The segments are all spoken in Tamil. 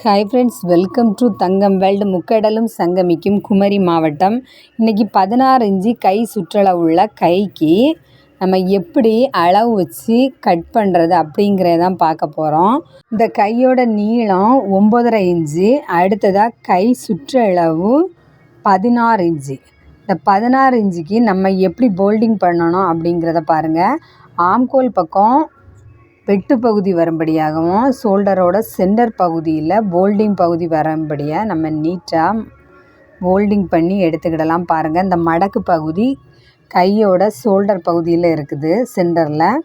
Hi friends, welcome to Thangam world. முக்கடலும் சங்கமிக்கும் குமரி மாவட்டம். இன்றைக்கி 16 இன்ச்சு கை சுற்றளவுள்ள கைக்கு நம்ம எப்படி அளவு வச்சு கட் பண்ணுறது அப்படிங்கிறதான் பார்க்க போகிறோம். இந்த கையோட நீளம் 9.5 இன்ச்சு. அடுத்ததாக கை சுற்றளவு 16 இன்ச்சு. இந்த 16 இன்ச்சுக்கு நம்ம எப்படி போல்டிங் பண்ணணும் அப்படிங்கிறத பாருங்கள். ஆம்கோல் பக்கம் வெட்டு பகுதி வரும்படியாகவும் ஷோல்டரோட சென்டர் பகுதியில் போல்டிங் பகுதி வரும்படியாக நம்ம நீட்டாக போல்டிங் பண்ணி எடுத்துக்கிடலாம். பாருங்கள், இந்த மடக்கு பகுதி கையோட ஷோல்டர் பகுதியில் இருக்குது. சென்டரில்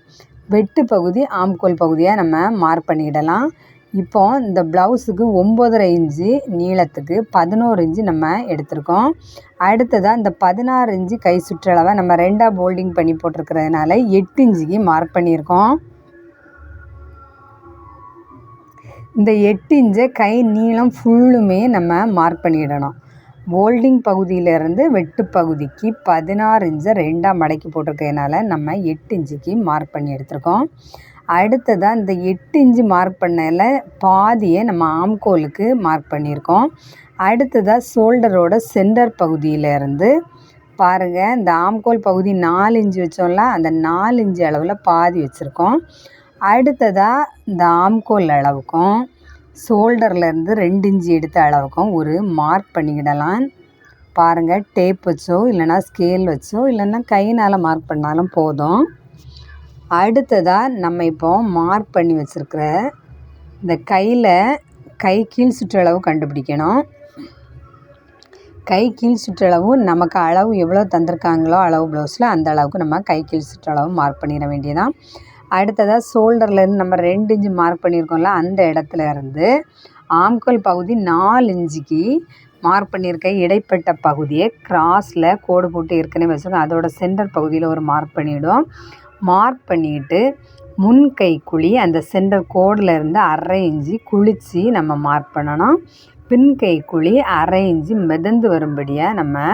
வெட்டு பகுதி ஆம்கோல் பகுதியாக நம்ம மார்க் பண்ணிக்கிடலாம். இப்போ இந்த ப்ளவுஸுக்கு 9.5 இன்ச்சு நீளத்துக்கு 11 இன்ச்சு நம்ம எடுத்திருக்கோம். அடுத்ததாக இந்த 16 இன்ச்சு கை சுற்றளவை நம்ம ரெண்டாக போல்டிங் பண்ணி போட்டிருக்கிறதுனால 8 இன்ச்சுக்கு மார்க் பண்ணியிருக்கோம். இந்த 8 இன்ச்சை கை நீளம் ஃபுல்லுமே நம்ம மார்க் பண்ணிடணும். போல்டிங் பகுதியிலேருந்து வெட்டு பகுதிக்கு 16 இன்ச்சை ரெண்டாக மடக்கி போட்டிருக்கிறதுனால நம்ம 8 இன்ச்சுக்கு மார்க் பண்ணி எடுத்திருக்கோம். அடுத்ததாக இந்த 8 இன்ச்சு மார்க் பண்ணதில் பாதியை நம்ம ஆம்கோலுக்கு மார்க் பண்ணியிருக்கோம். அடுத்ததாக ஷோல்டரோட சென்டர் பகுதியிலேருந்து பாருங்கள், இந்த ஆம்கோல் பகுதி 4 இன்ச்சு வச்சோம்ல, அந்த 4 இன்ச்சு அளவில் பாதி வச்சுருக்கோம். அடுத்ததாக இந்த ஆம்கோல் அளவுக்கும் ஷோல்டர்லேருந்து 2 இன்ச்சு எடுத்த அளவுக்கும் ஒரு மார்க் பண்ணிக்கிடலாம். பாருங்கள், டேப் வச்சோ இல்லைனா ஸ்கேல் வச்சோ இல்லைன்னா கையினால் மார்க் பண்ணாலும் போதும். அடுத்ததாக நம்ம இப்போ மார்க் பண்ணி வச்சுருக்கிற இந்த கை கீழ் சுற்றளவு கண்டுபிடிக்கணும். கை கீழ் சுற்றளவு நமக்கு அளவு எவ்வளோ தந்திருக்காங்களோ அளவு ப்ளவுஸில் அந்த அளவுக்கு நம்ம கை கீழ் சுற்றளவு மார்க் பண்ணிட வேண்டியதான். அடுத்ததாக ஷோல்டர்லேருந்து நம்ம 2 இன்ச்சு மார்க் பண்ணியிருக்கோம்ல, அந்த இடத்துல இருந்து ஆம்கோல் பகுதி 4 இன்ச்சுக்கு மார்க் பண்ணியிருக்க இடைப்பட்ட பகுதியை கிராஸில் கோடு போட்டு ஏற்கனவே வச்சுருக்கோம். அதோட சென்டர் பகுதியில் ஒரு மார்க் பண்ணிவிடும். மார்க் பண்ணிவிட்டு முன் கை குழி அந்த சென்டர் கோடில் இருந்து 1/2 இன்ச்சு குளித்து நம்ம மார்க் பண்ணணும். பின் கை குழி 1/2 இன்ச்சு மிதந்து வரும்படியாக நம்ம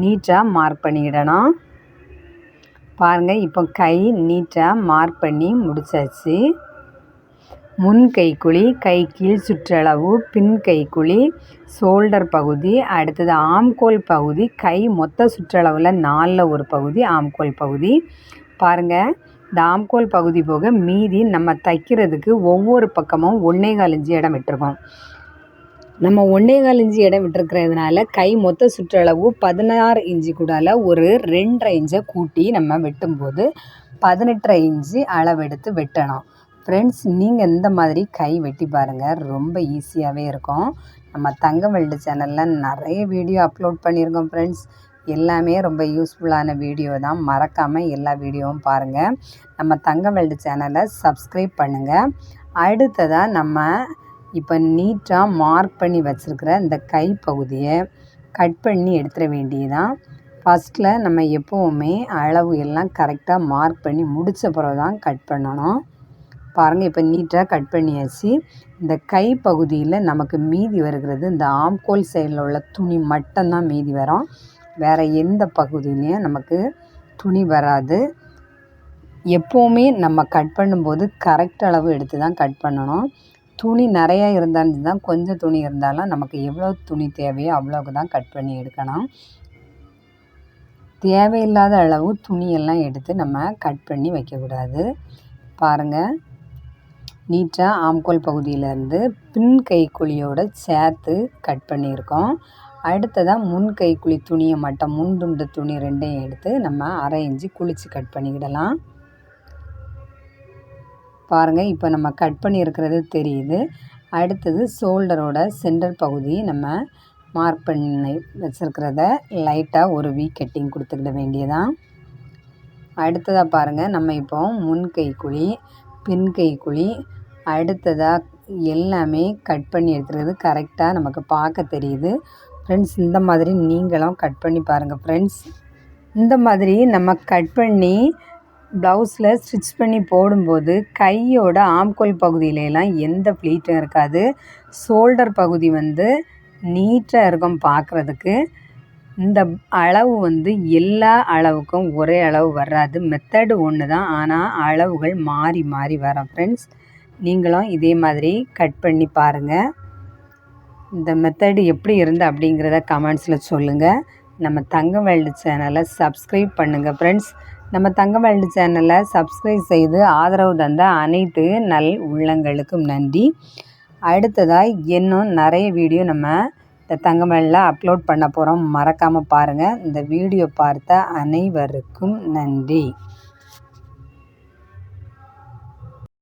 நீட்டாக மார்க் பண்ணிக்கிடணும். பாருங்கள், இப்போ கை நீட்டாக மார்க் பண்ணி முடிச்சாச்சு. முன் கைக்குழி, கை கீழ் சுற்றளவு, பின் கைக்குழி, ஷோல்டர் பகுதி, அடுத்தது ஆம்கோல் பகுதி, கை மொத்த சுற்றளவில் 4ல் ஒரு பகுதி ஆம்கோல் பகுதி. பாருங்கள், இந்த ஆம்கோல் பகுதி போக மீதி நம்ம தைக்கிறதுக்கு ஒவ்வொரு பக்கமும் 1.25 இன்ச்சு இடம் விட்டுருக்கோம். நம்ம 1.25 இன்ச்சு இடம் விட்டுருக்கிறதுனால கை மொத்த சுற்றளவு 16 இன்ச்சு கூடால ஒரு 2.5 இன்ச்சை கூட்டி நம்ம வெட்டும்போது 18.5 இன்ச்சு அளவெடுத்து வெட்டணும். ஃப்ரெண்ட்ஸ், நீங்கள் இந்த மாதிரி கை வெட்டி பாருங்கள், ரொம்ப ஈஸியாகவே இருக்கும். நம்ம தங்கம் வேர்ல்டு சேனலில் நிறைய வீடியோ அப்லோட் பண்ணியிருக்கோம் ஃப்ரெண்ட்ஸ். எல்லாமே ரொம்ப யூஸ்ஃபுல்லான வீடியோ தான். மறக்காமல் எல்லா வீடியோவும் பாருங்கள். நம்ம தங்கம் வேர்ல்டு சேனலை சப்ஸ்கிரைப் பண்ணுங்கள். அடுத்ததாக நம்ம இப்போ நீட்டாக மார்க் பண்ணி வச்சுருக்கிற இந்த கை பகுதியை கட் பண்ணி எடுத்துட வேண்டியதான். ஃபஸ்ட்டில் நம்ம எப்போவுமே அளவு எல்லாம் கரெக்டாக மார்க் பண்ணி முடித்த பிறகு தான் கட் பண்ணணும். பாருங்கள், இப்போ நீட்டாக கட் பண்ணியாச்சு. இந்த கை பகுதியில் நமக்கு மீதி வருகிறது இந்த ஆம்கோல் சைடில் உள்ள துணி மட்டும்தான் மீதி வரும். வேறு எந்த பகுதியிலையும் நமக்கு துணி வராது. எப்போவுமே நம்ம கட் பண்ணும்போது கரெக்ட் அளவு எடுத்து தான் கட் பண்ணணும். துணி நிறையா இருந்தாலும் தான், கொஞ்சம் துணி இருந்தாலும் நமக்கு எவ்வளோ துணி தேவையோ அவ்வளோக்கு தான் கட் பண்ணி எடுக்கணும். தேவையில்லாத அளவு துணியெல்லாம் எடுத்து நம்ம கட் பண்ணி வைக்கக்கூடாது. பாருங்கள், நீட்டாக ஆம்கோல் பகுதியிலேருந்து பின் கைக்குழியோடு சேர்த்து கட் பண்ணியிருக்கோம். அடுத்ததாக முன் கைக்குழி துணியை மட்டும், முன் துண்டு துணி 2ஐயும் எடுத்து நம்ம 1/2 இன்ச்சு குளித்து கட் பண்ணிக்கிடலாம். பாருங்கள், இப்போ நம்ம கட் பண்ணியிருக்கிறது தெரியுது. அடுத்தது ஷோல்டரோட சென்டர் பகுதி நம்ம மார்க் பண்ணி வச்சுருக்கிறத லைட்டாக ஒரு கட்டிங் கொடுத்துக்கிட வேண்டியதான். அடுத்ததாக பாருங்கள், நம்ம இப்போ முன் கைக்குழி, பின் கைக்குழி, அடுத்ததாக எல்லாமே கட் பண்ணி எடுத்துருக்கிறது கரெக்டாக நமக்கு பார்க்க தெரியுது. ஃப்ரெண்ட்ஸ், இந்த மாதிரி நீங்களும் கட் பண்ணி பாருங்கள் ஃப்ரெண்ட்ஸ். இந்த மாதிரி நம்ம கட் பண்ணி ப்ளவுஸில் ஸ்டிச் பண்ணி போடும்போது கையோட ஆம்கோல் பகுதியிலலாம் எந்த ப்ளீட்டும் இருக்காது. ஷோல்டர் பகுதி நீட்டாக இருக்கும் பார்க்குறதுக்கு. இந்த அளவு எல்லா அளவுக்கும் ஒரே அளவு வராது. மெத்தடு ஒன்று தான், ஆனால் அளவுகள் மாறி மாறி வரும் ஃப்ரெண்ட்ஸ். நீங்களும் இதே மாதிரி கட் பண்ணி பாருங்கள். இந்த மெத்தடு எப்படி இருந்து அப்படிங்கிறத கமெண்ட்ஸில் சொல்லுங்கள். நம்ம தங்கம் வேர்ல்டு சேனலை சப்ஸ்கிரைப் பண்ணுங்கள் ஃப்ரெண்ட்ஸ். நம்ம தங்கம் வேர்ல்டு சேனலை சப்ஸ்கிரைப் செய்து ஆதரவு தந்த அனைத்து நல் உள்ளங்களுக்கும் நன்றி. அடுத்ததாக இன்னும் நிறைய வீடியோ நம்ம இந்த தங்கம் வேர்ல்டில் அப்லோட் பண்ண போகிறோம். மறக்காமல் பாருங்கள். இந்த வீடியோ பார்த்த அனைவருக்கும் நன்றி.